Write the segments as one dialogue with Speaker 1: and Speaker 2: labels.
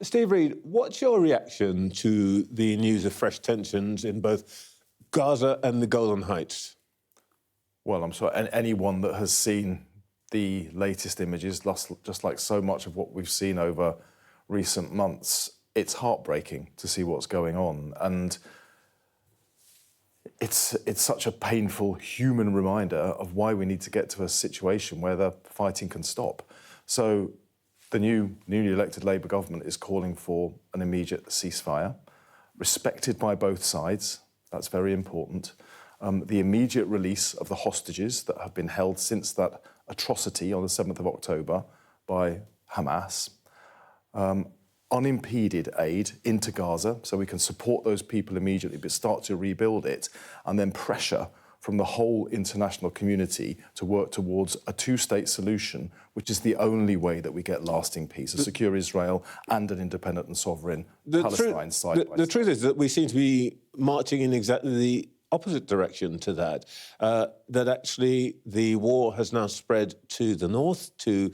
Speaker 1: Steve Reed, what's your reaction to the news of fresh tensions in both Gaza and the Golan Heights?
Speaker 2: Well, I'm sure anyone that has seen the latest images, just like so much of what we've seen over recent months, it's heartbreaking to see what's going on. And it's such a painful human reminder of why we need to get to a situation where the fighting can stop. So the newly elected Labour government is calling for an immediate ceasefire, respected by both sides. That's very important. The immediate release of the hostages that have been held since that atrocity on the 7th of October by Hamas. Unimpeded aid into Gaza so we can support those people immediately but start to rebuild it, and then pressure from the whole international community to work towards a two-state solution, which is the only way that we get lasting peace, a secure Israel and an independent and sovereign Palestine side by side.
Speaker 1: The truth is that we seem to be marching in exactly the opposite direction to that, that actually the war has now spread to the north, to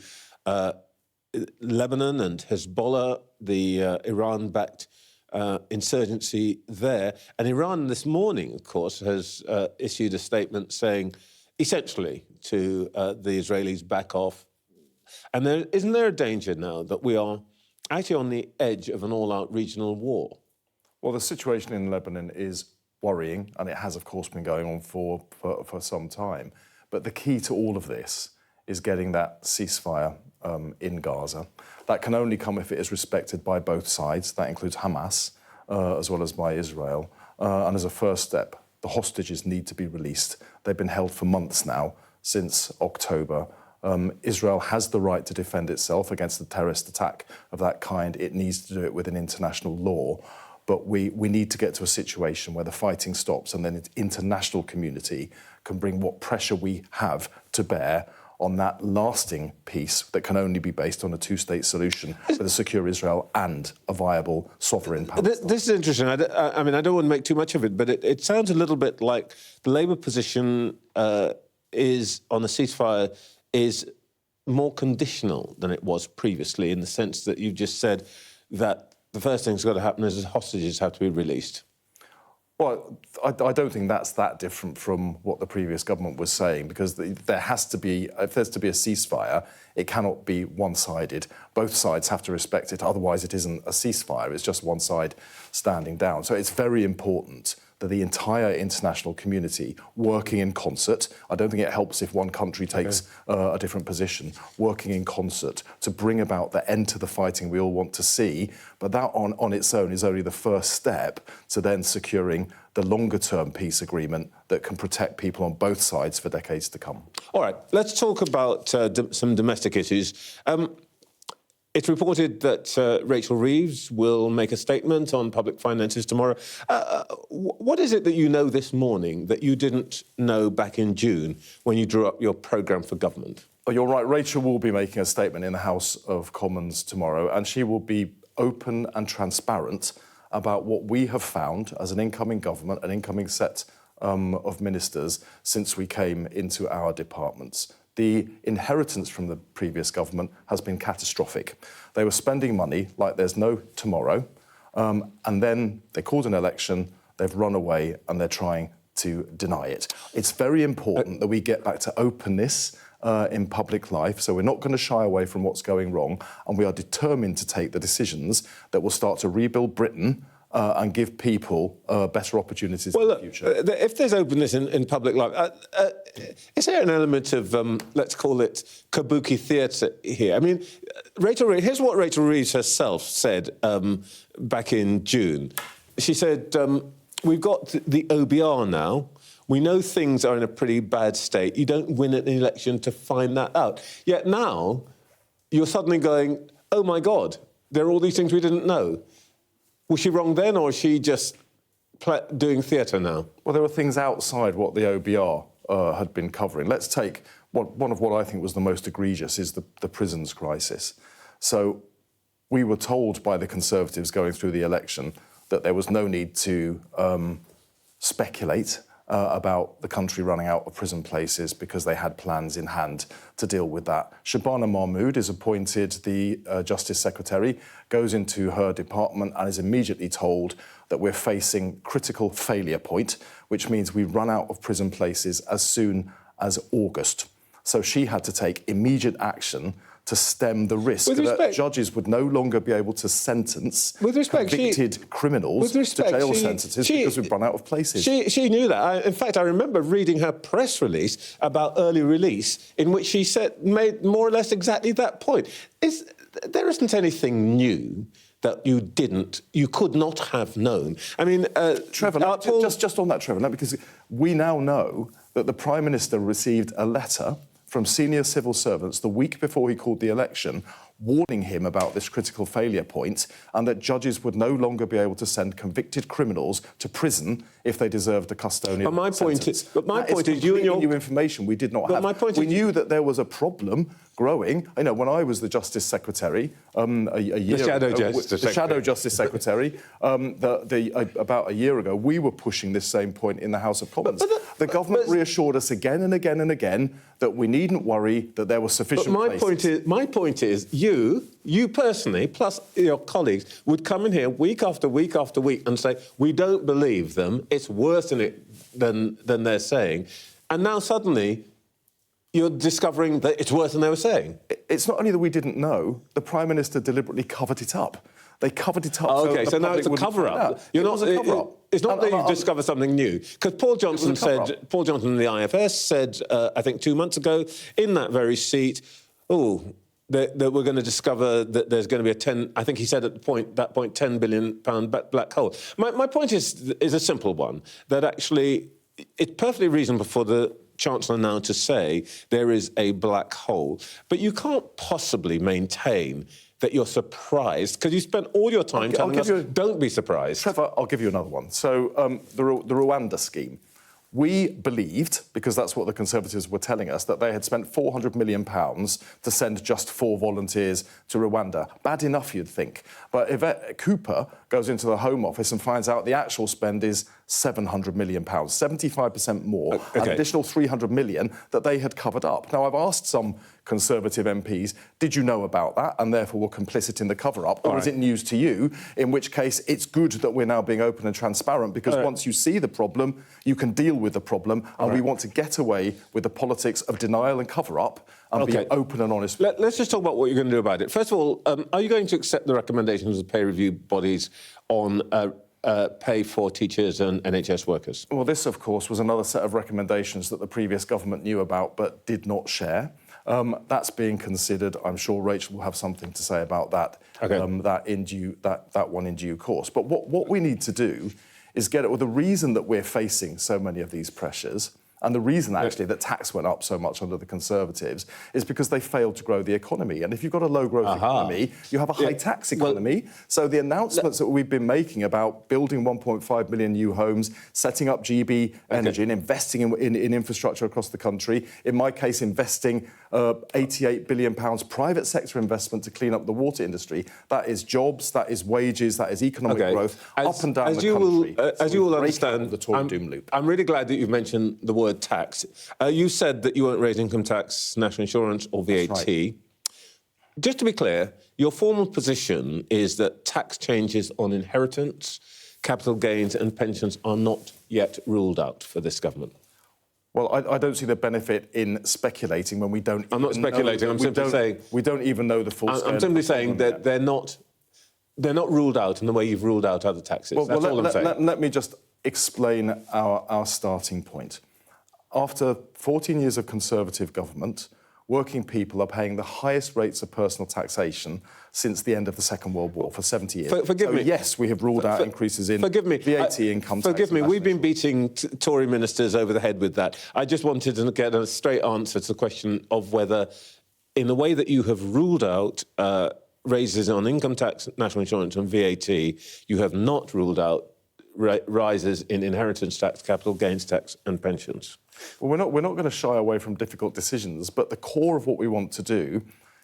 Speaker 1: Lebanon and Hezbollah, the Iran-backed insurgency there. And Iran this morning, of course, has issued a statement saying, essentially, to the Israelis, back off. And isn't there a danger now that we are actually on the edge of an all-out regional war?
Speaker 2: Well, the situation in Lebanon is worrying, and it has, of course, been going on for some time. But the key to all of this is getting that ceasefire in Gaza. That can only come if it is respected by both sides. That includes Hamas, as well as by Israel. And as a first step, the hostages need to be released. They've been held for months now, since October. Israel has the right to defend itself against a terrorist attack of that kind. It needs to do it within international law. But we need to get to a situation where the fighting stops and then the international community can bring what pressure we have to bear on that lasting peace that can only be based on a two-state solution with a secure Israel and a viable sovereign Palestine.
Speaker 1: This is interesting. I mean, I don't want to make too much of it, but it sounds a little bit like the Labour position is on the ceasefire is more conditional than it was previously, in the sense that you just said that the first thing that's got to happen is the hostages have to be released.
Speaker 2: Well, I don't think that's that different from what the previous government was saying, because there has to be, if there's to be a ceasefire, it cannot be one-sided. Both sides have to respect it, otherwise it isn't a ceasefire, it's just one side standing down. So it's very important that the entire international community working in concert, I don't think it helps if one country takes a different position, working in concert to bring about the end to the fighting we all want to see, but that on its own is only the first step to then securing the longer-term peace agreement that can protect people on both sides for decades to come.
Speaker 1: All right, let's talk about some domestic issues. It's reported that Rachel Reeves will make a statement on public finances tomorrow. What is it that you know this morning that you didn't know back in June when you drew up your programme for government?
Speaker 2: Oh, you're right, Rachel will be making a statement in the House of Commons tomorrow, and she will be open and transparent about what we have found as an incoming government, an incoming set of ministers since we came into our departments. The inheritance from the previous government has been catastrophic. They were spending money like there's no tomorrow, and then they called an election, they've run away, and they're trying to deny it. It's very important that we get back to openness in public life, so we're not going to shy away from what's going wrong, and we are determined to take the decisions that will start to rebuild Britain and give people better opportunities in the future.
Speaker 1: If there's openness in public life, is there an element of, let's call it, kabuki theatre here? I mean, here's what Rachel Reeves herself said back in June. She said, we've got the OBR now. We know things are in a pretty bad state. You don't win an election to find that out. Yet now, you're suddenly going, oh, my God, there are all these things we didn't know. Was she wrong then, or is she just doing theatre now?
Speaker 2: Well, there were things outside what the OBR had been covering. Let's take one of what I think was the most egregious is the prisons crisis. So we were told by the Conservatives going through the election that there was no need to speculate about the country running out of prison places because they had plans in hand to deal with that. Shabana Mahmood is appointed the Justice Secretary, goes into her department and is immediately told that we're facing critical failure point, which means we run out of prison places as soon as August. So she had to take immediate action to stem the risk that judges would no longer be able to sentence convicted criminals to jail sentences because we've run out of places.
Speaker 1: She knew that. In fact, I remember reading her press release about early release in which she made more or less exactly that point. There isn't anything new that you could not have known. I mean,
Speaker 2: Trevor, just on that, Trevor, because we now know that the Prime Minister received a letter from senior civil servants the week before he called the election, warning him about this critical failure point and that judges would no longer be able to send convicted criminals to prison if they deserved a custodial sentence.
Speaker 1: My point is you and your
Speaker 2: new information we did not have. We knew that there was a problem growing. I know when I was the Justice Secretary a year ago, the Shadow Justice Secretary, about a year ago, we were pushing this same point in the House of Commons. The government reassured us again and again and again that we needn't worry, that there was sufficient places.
Speaker 1: My point is, you personally, plus your colleagues, would come in here week after week after week and say, we don't believe them, it's worse than they're saying. And now suddenly you're discovering that it's worse than they were saying.
Speaker 2: It's not only that we didn't know, the Prime Minister deliberately covered it up. They covered it up.
Speaker 1: OK, so now it's a cover-up.
Speaker 2: It was a cover-up.
Speaker 1: It's not that you've discovered something new. Because Paul Johnson in the IFS said, I think 2 months ago, in that very seat, that we're going to discover that there's going to be I think he said at that point, £10 billion black hole. My point is a simple one, that actually it's perfectly reasonable for the Chancellor now to say there is a black hole. But you can't possibly maintain that you're surprised, because you spent all your time telling us, don't be surprised.
Speaker 2: Trevor, I'll give you another one. So the Rwanda scheme. We believed, because that's what the Conservatives were telling us, that they had spent £400 million to send just 4 volunteers to Rwanda. Bad enough, you'd think. But Yvette Cooper goes into the Home Office and finds out the actual spend is £700 million, 75% more, an additional £300 million that they had covered up. Now, I've asked some Conservative MPs, did you know about that and therefore were complicit in the cover-up, or is it news to you? In which case, it's good that we're now being open and transparent, because once you see the problem, you can deal with the problem, and we want to get away with the politics of denial and cover-up and be open and honest.
Speaker 1: Let's just talk about what you're going to do about it. First of all, are you going to accept the recommendations of the pay review bodies on pay for teachers and NHS workers?
Speaker 2: Well, this, of course, was another set of recommendations that the previous government knew about but did not share. That's being considered. I'm sure Rachel will have something to say about that. That one in due course. But what we need to do is get it. Well, the reason that we're facing so many of these pressures, and the reason, actually, that tax went up so much under the Conservatives is because they failed to grow the economy. And if you've got a low-growth economy, you have a high-tax economy. So the announcements that we've been making about building 1.5 million new homes, setting up GB Energy and investing in infrastructure across the country, in my case, investing £88 billion private sector investment to clean up the water industry, that is jobs, that is wages, that is economic growth, up and down the country.
Speaker 1: As you will understand,
Speaker 2: the Tory doom loop.
Speaker 1: I'm really glad that you've mentioned the word tax. You said that you won't raise income tax, national insurance or VAT.
Speaker 2: Right.
Speaker 1: Just to be clear, your formal position is that tax changes on inheritance, capital gains and pensions are not yet ruled out for this government.
Speaker 2: Well, I don't see the benefit in speculating when we don't.
Speaker 1: I'm not speculating. I'm simply saying
Speaker 2: we don't even know the full scale.
Speaker 1: I'm simply saying that they're not ruled out in the way you've ruled out other taxes. That's all I'm saying.
Speaker 2: Let me just explain our starting point. After 14 years of Conservative government, working people are paying the highest rates of personal taxation since the end of the Second World War, for 70 years.
Speaker 1: Forgive me.
Speaker 2: Yes, we have ruled out increases in VAT income tax.
Speaker 1: Forgive me, we've been beating Tory ministers over the head with that. I just wanted to get a straight answer to the question of whether, in the way that you have ruled out raises on income tax, national insurance and VAT, you have not ruled out rises in inheritance tax, capital gains tax and pensions.
Speaker 2: Well, we're not going to shy away from difficult decisions, but the core of what we want to do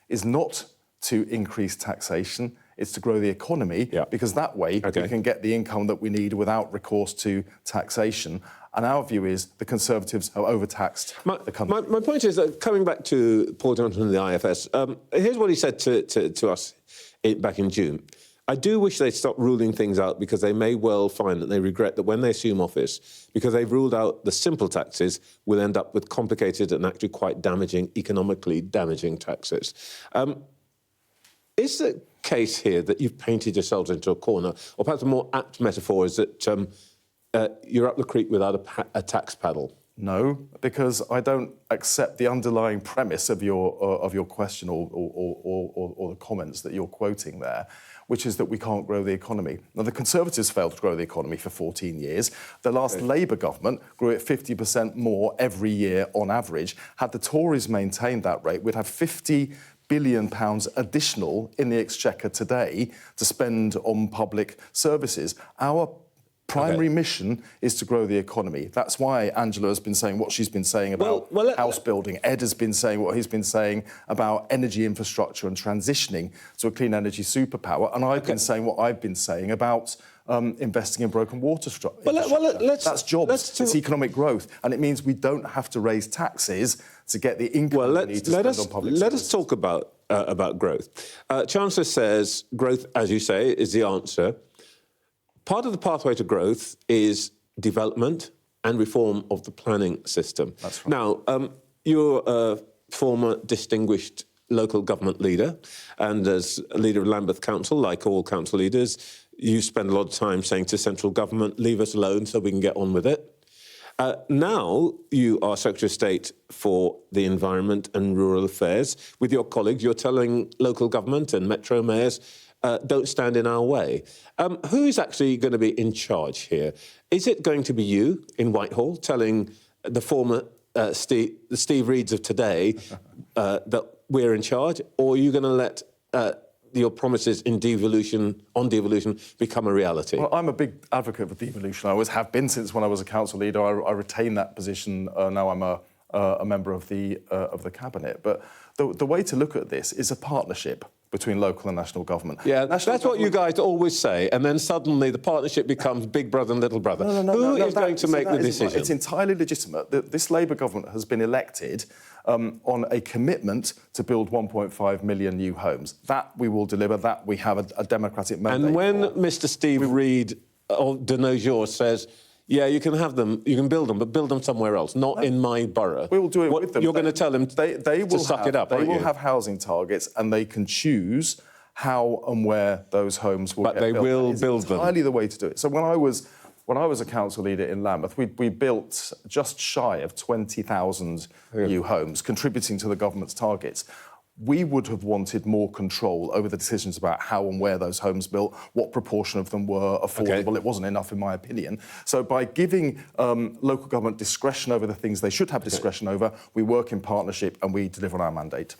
Speaker 2: is not to increase taxation. it's to grow the economy, because that way we can get the income that we need without recourse to taxation. And our view is the Conservatives have overtaxed the country.
Speaker 1: My point is that, coming back to Paul Johnson and the IFS, here's what he said to us back in June. I do wish they'd stop ruling things out, because they may well find that they regret that when they assume office, because they've ruled out the simple taxes, we'll end up with complicated and actually quite damaging, economically damaging taxes. Is the case here that you've painted yourselves into a corner, or perhaps a more apt metaphor is that you're up the creek without a tax paddle?
Speaker 2: No, because I don't accept the underlying premise of your question or the comments that you're quoting there, which is that we can't grow the economy. Now, the Conservatives failed to grow the economy for 14 years. The last Labour government grew it 50% more every year on average. Had the Tories maintained that rate, we'd have £50 billion additional in the Exchequer today to spend on public services. Our primary mission is to grow the economy. That's why Angela has been saying what she's been saying about house building. Ed has been saying what he's been saying about energy infrastructure and transitioning to a clean energy superpower. And I've been saying what I've been saying about investing in broken water infrastructure. That's jobs, it's economic growth. And it means we don't have to raise taxes to get the income we need to spend on public services.
Speaker 1: Let us talk about growth. Chancellor says growth, as you say, is the answer. Part of the pathway to growth is development and reform of the planning system.
Speaker 2: That's right.
Speaker 1: Now, you're a former distinguished local government leader, and as a leader of Lambeth Council, like all council leaders, you spend a lot of time saying to central government, leave us alone so we can get on with it. Now you are Secretary of State for the Environment and Rural Affairs. With your colleagues, you're telling local government and metro mayors, don't stand in our way. Who is actually going to be in charge here? Is it going to be you in Whitehall telling the former Steve Reeds of today that we're in charge, or are you going to let your promises on devolution become a reality?
Speaker 2: Well, I'm a big advocate for devolution. I always have been since when I was a council leader. I retain that position. Now I'm a member of the cabinet. But the way to look at this is a partnership between local and national government.
Speaker 1: Yeah, that's what you guys always say, and then suddenly the partnership becomes big brother and little brother. Who is going to make the decision?
Speaker 2: It's entirely legitimate. This Labour government has been elected on a commitment to build 1.5 million new homes. That we will deliver, that we have a democratic mandate.
Speaker 1: And when Mr Steve Reed of de nos jours says, yeah, you can have them, you can build them, but build them somewhere else, not in my borough.
Speaker 2: We will do it with them.
Speaker 1: You're going to tell them to suck it up, aren't you?
Speaker 2: They will have housing targets, and they can choose how and where those homes will get built.
Speaker 1: But they will build them.
Speaker 2: It's entirely the way to do it. So when I was a council leader in Lambeth, we built just shy of 20,000 new homes, contributing to the government's targets. We would have wanted more control over the decisions about how and where those homes built, what proportion of them were affordable. It wasn't enough, in my opinion. So by giving local government discretion over the things they should have discretion over, we work in partnership and we deliver on our mandate.